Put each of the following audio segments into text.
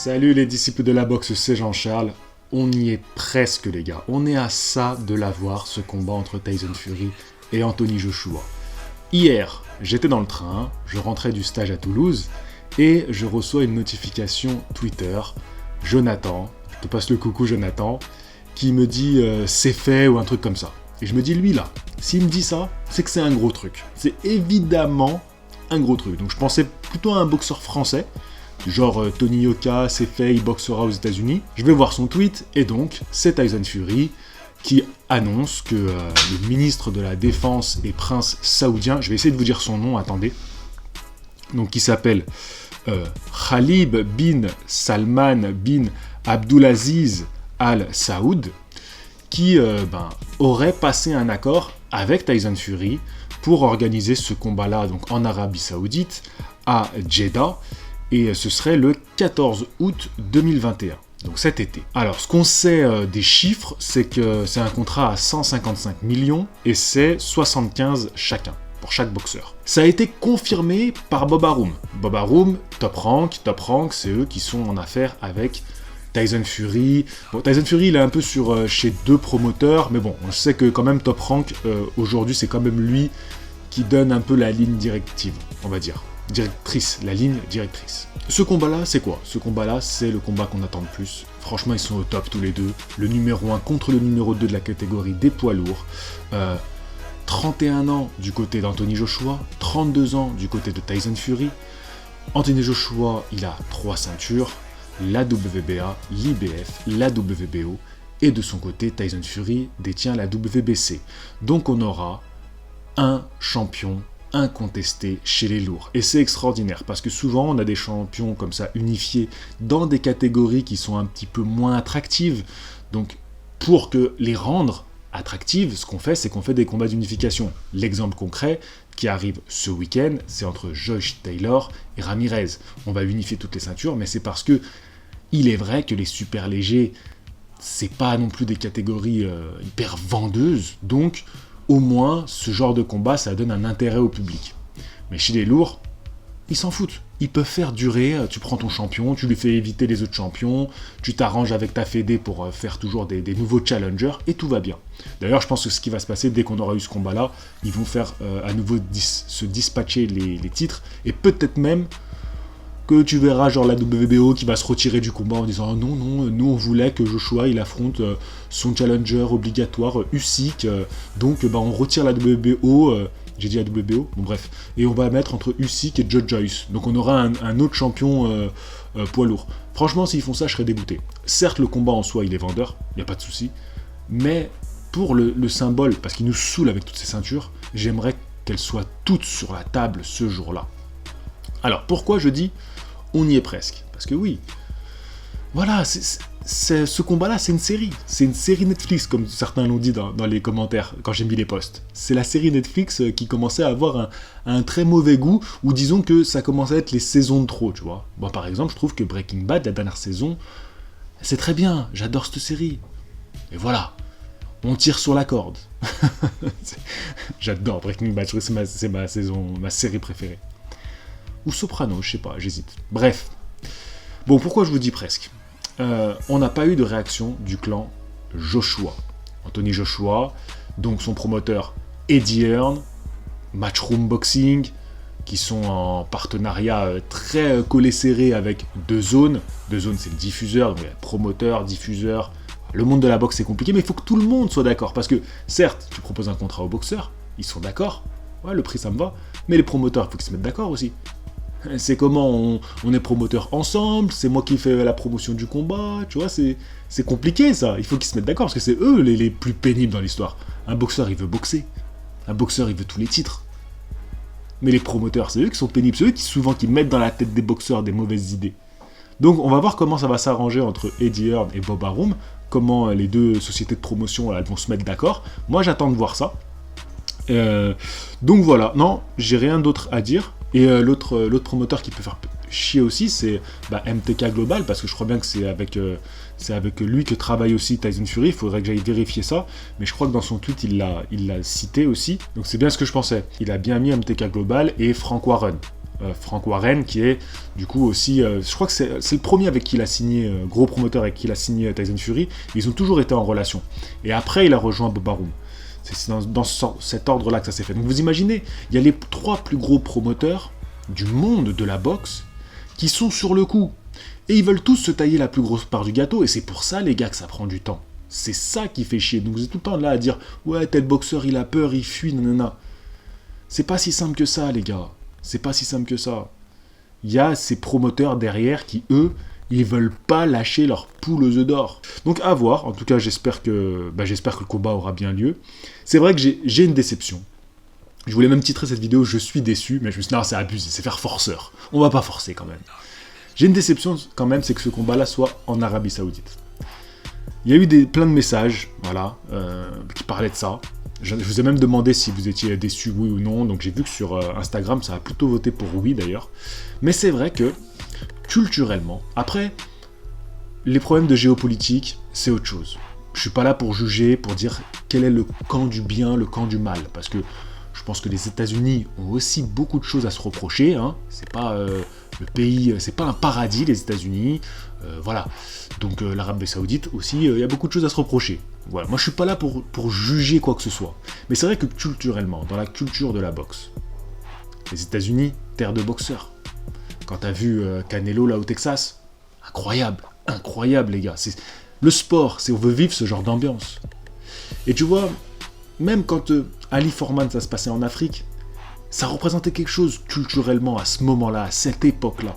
Salut les disciples de la boxe, c'est Jean-Charles. On y est presque les gars. On est à ça de l'avoir, ce combat entre Tyson Fury et Anthony Joshua. Hier, j'étais dans le train, je rentrais du stage à Toulouse et je reçois une notification Twitter. Jonathan, je te passe le coucou Jonathan, qui me dit c'est fait ou un truc comme ça. Et je me dis lui là, s'il me dit ça, c'est que c'est un gros truc. C'est évidemment un gros truc. Donc je pensais plutôt à un boxeur français. Genre Tony Yoka, c'est fait, il boxera aux États-Unis. Je vais voir son tweet, et donc, c'est Tyson Fury qui annonce que le ministre de la Défense et prince saoudien, je vais essayer de vous dire son nom, attendez, donc qui s'appelle Khalid bin Salman bin Abdulaziz Al Saoud, qui aurait passé un accord avec Tyson Fury pour organiser ce combat-là donc en Arabie Saoudite, à Jeddah, et ce serait le 14 août 2021, donc cet été. Alors, ce qu'on sait des chiffres, c'est que c'est un contrat à 155 millions et c'est 75 chacun, pour chaque boxeur. Ça a été confirmé par Bob Arum. Bob Arum, Top Rank, c'est eux qui sont en affaire avec Tyson Fury. Bon, Tyson Fury, il est un peu chez deux promoteurs, mais bon, on sait que quand même Top Rank, aujourd'hui, c'est quand même lui qui donne un peu la ligne directive, on va dire. La ligne directrice. Ce combat-là, c'est quoi ? Ce combat-là, c'est le combat qu'on attend le plus. Franchement, ils sont au top tous les deux. Le numéro 1 contre le numéro 2 de la catégorie des poids lourds. 31 ans du côté d'Anthony Joshua, 32 ans du côté de Tyson Fury. Anthony Joshua, il a 3 ceintures, la WBA, l'IBF, la WBO, et de son côté, Tyson Fury détient la WBC. Donc on aura un champion incontesté chez les lourds. Et c'est extraordinaire, parce que souvent on a des champions comme ça unifiés dans des catégories qui sont un petit peu moins attractives. Donc pour que les rendre attractives, ce qu'on fait, c'est qu'on fait des combats d'unification. L'exemple concret qui arrive ce week-end, c'est entre Josh Taylor et Ramirez. On va unifier toutes les ceintures, mais c'est parce que il est vrai que les super légers, c'est pas non plus des catégories hyper vendeuses, donc au moins, ce genre de combat, ça donne un intérêt au public. Mais chez les lourds, ils s'en foutent. Ils peuvent faire durer, tu prends ton champion, tu lui fais éviter les autres champions, tu t'arranges avec ta fédé pour faire toujours des nouveaux challengers, et tout va bien. D'ailleurs, je pense que ce qui va se passer, dès qu'on aura eu ce combat-là, ils vont faire à nouveau se dispatcher les titres, et peut-être même que tu verras genre la WBO qui va se retirer du combat en disant non, nous on voulait que Joshua il affronte son challenger obligatoire Usyk, donc on retire la WBO, j'ai dit la WBO, bon bref, et on va mettre entre Usyk et Joe Joyce, donc on aura un autre champion poids lourd. Franchement, s'ils font ça, je serais dégoûté. Certes, le combat en soi il est vendeur, il n'y a pas de souci, mais pour le symbole, parce qu'il nous saoule avec toutes ces ceintures, j'aimerais qu'elles soient toutes sur la table ce jour-là. Alors pourquoi je dis on y est presque? Parce que oui, voilà, ce combat-là, c'est une série. C'est une série Netflix, comme certains l'ont dit dans les commentaires quand j'ai mis les posts. C'est la série Netflix qui commençait à avoir un très mauvais goût, ou disons que ça commençait à être les saisons de trop, tu vois. Moi, par exemple, je trouve que Breaking Bad, la dernière saison, c'est très bien, j'adore cette série. Et voilà, on tire sur la corde. J'adore Breaking Bad, je trouve que c'est ma série préférée. Ou Soprano, je sais pas, j'hésite. Bref. Bon, pourquoi je vous dis presque ? On n'a pas eu de réaction du clan Joshua. Anthony Joshua, donc son promoteur Eddie Hearn, Matchroom Boxing, qui sont en partenariat très collé serré avec DAZN. DAZN, c'est le diffuseur, donc promoteur, diffuseur. Le monde de la boxe, c'est compliqué, mais il faut que tout le monde soit d'accord. Parce que, certes, tu proposes un contrat aux boxeurs, ils sont d'accord. Ouais, le prix, ça me va. Mais les promoteurs, il faut qu'ils se mettent d'accord aussi. C'est comment on est promoteur ensemble, c'est moi qui fais la promotion du combat, tu vois, c'est compliqué ça, il faut qu'ils se mettent d'accord, parce que c'est eux les plus pénibles dans l'histoire. Un boxeur, il veut boxer, un boxeur, il veut tous les titres. Mais les promoteurs, c'est eux qui sont pénibles, c'est eux qui mettent dans la tête des boxeurs des mauvaises idées. Donc on va voir comment ça va s'arranger entre Eddie Hearn et Bob Arum, comment les deux sociétés de promotion elles vont se mettre d'accord. Moi j'attends de voir ça. Donc voilà, non, j'ai rien d'autre à dire. Et l'autre promoteur qui peut faire chier aussi, c'est MTK Global, parce que je crois bien que c'est avec lui que travaille aussi Tyson Fury. Il faudrait que j'aille vérifier ça, mais je crois que dans son tweet il l'a cité aussi, donc c'est bien ce que je pensais. Il a bien mis MTK Global et Frank Warren. Frank Warren, qui est du coup aussi, je crois que c'est le premier avec qui il a signé, gros promoteur avec qui il a signé Tyson Fury. Ils ont toujours été en relation. Et après, il a rejoint Bob Arum. C'est dans cet ordre-là que ça s'est fait. Donc vous imaginez, il y a les 3 plus gros promoteurs du monde de la boxe qui sont sur le coup. Et ils veulent tous se tailler la plus grosse part du gâteau. Et c'est pour ça, les gars, que ça prend du temps. C'est ça qui fait chier. Donc vous êtes tout le temps là à dire « Ouais, tel boxeur, il a peur, il fuit, nanana. » C'est pas si simple que ça, les gars. C'est pas si simple que ça. Il y a ces promoteurs derrière qui, eux, ils veulent pas lâcher leur poule aux œufs d'or. Donc à voir. En tout cas, j'espère que le combat aura bien lieu. C'est vrai que j'ai une déception. Je voulais même titrer cette vidéo « Je suis déçu », mais je me suis dit « Non, c'est abusé, c'est faire forceur. On va pas forcer quand même. » J'ai une déception quand même, c'est que ce combat-là soit en Arabie Saoudite. Il y a eu plein de messages, voilà, qui parlaient de ça. Je vous ai même demandé si vous étiez déçu, oui ou non, donc j'ai vu que sur Instagram, ça a plutôt voté pour oui d'ailleurs. Mais c'est vrai que, culturellement, après, les problèmes de géopolitique, c'est autre chose. Je suis pas là pour juger, pour dire quel est le camp du bien, le camp du mal, parce que je pense que les États-Unis ont aussi beaucoup de choses à se reprocher, hein. C'est pas le pays, c'est pas un paradis, les États-Unis, voilà. Donc l'Arabie Saoudite aussi, il y a beaucoup de choses à se reprocher. Voilà. Moi, je suis pas là pour juger quoi que ce soit. Mais c'est vrai que culturellement, dans la culture de la boxe, les États-Unis, terre de boxeurs. Quand t'as vu Canelo là au Texas, incroyable, incroyable les gars. Le sport, on veut vivre ce genre d'ambiance. Et tu vois, même quand Ali Foreman, ça se passait en Afrique, ça représentait quelque chose culturellement à ce moment-là, à cette époque-là.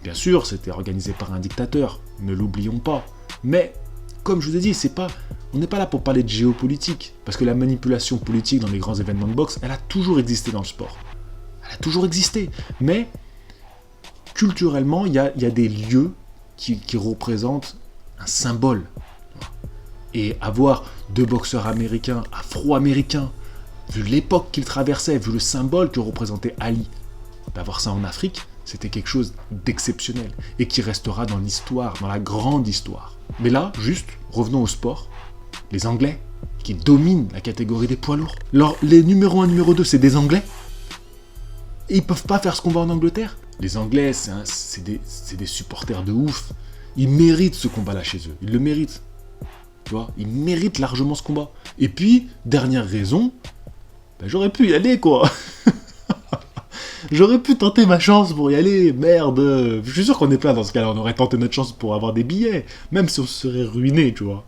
Bien sûr, c'était organisé par un dictateur, ne l'oublions pas. Mais, comme je vous ai dit, on n'est pas là pour parler de géopolitique, parce que la manipulation politique dans les grands événements de boxe, elle a toujours existé dans le sport. Elle a toujours existé. Mais, culturellement, il y a des lieux qui représentent un symbole. Et avoir 2 boxeurs américains, afro-américains, vu l'époque qu'ils traversaient, vu le symbole que représentait Ali, d'avoir ça en Afrique, c'était quelque chose d'exceptionnel et qui restera dans l'histoire, dans la grande histoire. Mais là, juste, revenons au sport. Les Anglais, qui dominent la catégorie des poids lourds. Alors, les numéro 1, numéro 2, c'est des Anglais. Et ils peuvent pas faire ce combat en Angleterre. Les Anglais, c'est des supporters de ouf. Ils méritent ce combat-là chez eux. Ils le méritent. Tu vois, ils méritent largement ce combat. Et puis, dernière raison, j'aurais pu y aller, quoi. J'aurais pu tenter ma chance pour y aller, merde. Je suis sûr qu'on est plein dans ce cas-là, on aurait tenté notre chance pour avoir des billets, même si on se serait ruiné, tu vois.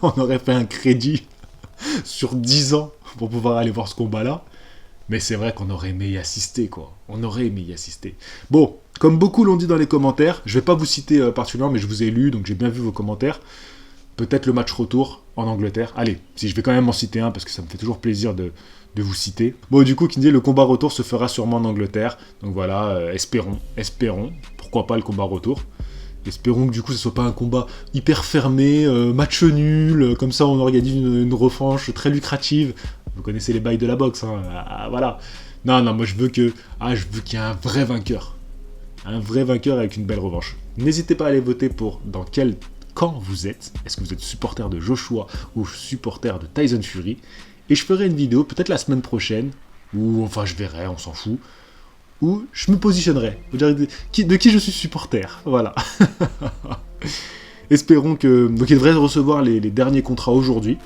On aurait fait un crédit sur 10 ans pour pouvoir aller voir ce combat-là. Mais c'est vrai qu'on aurait aimé y assister, quoi. On aurait aimé y assister. Bon, comme beaucoup l'ont dit dans les commentaires, je vais pas vous citer particulièrement, mais je vous ai lu, donc j'ai bien vu vos commentaires. Peut-être le match retour en Angleterre. Allez, si je vais quand même en citer un, parce que ça me fait toujours plaisir de vous citer. Bon, du coup, qui me dit le combat retour se fera sûrement en Angleterre. Donc voilà, espérons. Pourquoi pas le combat retour. Espérons que du coup, ce soit pas un combat hyper fermé, match nul, comme ça on organise une revanche très lucrative. Vous connaissez les bails de la boxe, hein. Voilà. Non, moi je veux qu'il y ait un vrai vainqueur. Un vrai vainqueur avec une belle revanche. N'hésitez pas à aller voter pour dans quel camp vous êtes. Est-ce que vous êtes supporter de Joshua ou supporter de Tyson Fury? Et je ferai une vidéo, peut-être la semaine prochaine, ou enfin je verrai, on s'en fout, où je me positionnerai. De qui je suis supporter. Voilà. Espérons que... Donc il devrait recevoir les derniers contrats aujourd'hui.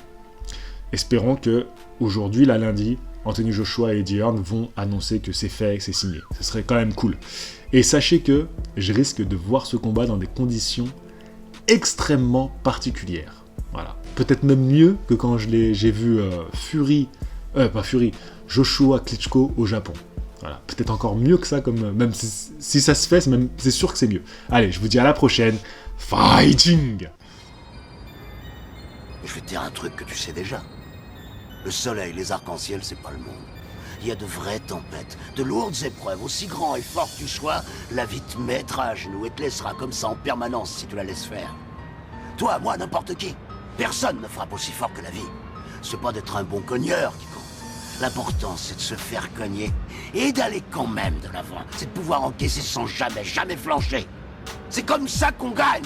Espérons que aujourd'hui, la lundi, Anthony Joshua et Eddie Hearn vont annoncer que c'est fait, que c'est signé. Ce serait quand même cool. Et sachez que je risque de voir ce combat dans des conditions extrêmement particulières. Voilà. Peut-être même mieux que quand j'ai vu Joshua Klitschko au Japon. Voilà. Peut-être encore mieux que ça, même si ça se fait, c'est sûr que c'est mieux. Allez, je vous dis à la prochaine. Fighting! Je vais te dire un truc que tu sais déjà. Le soleil, les arcs-en-ciel, c'est pas le monde. Il y a de vraies tempêtes, de lourdes épreuves, aussi grand et fort que tu sois, la vie te mettra à genoux et te laissera comme ça en permanence si tu la laisses faire. Toi, moi, n'importe qui. Personne ne frappe aussi fort que la vie. C'est pas d'être un bon cogneur qui compte. L'important, c'est de se faire cogner et d'aller quand même de l'avant. C'est de pouvoir encaisser sans jamais flancher. C'est comme ça qu'on gagne.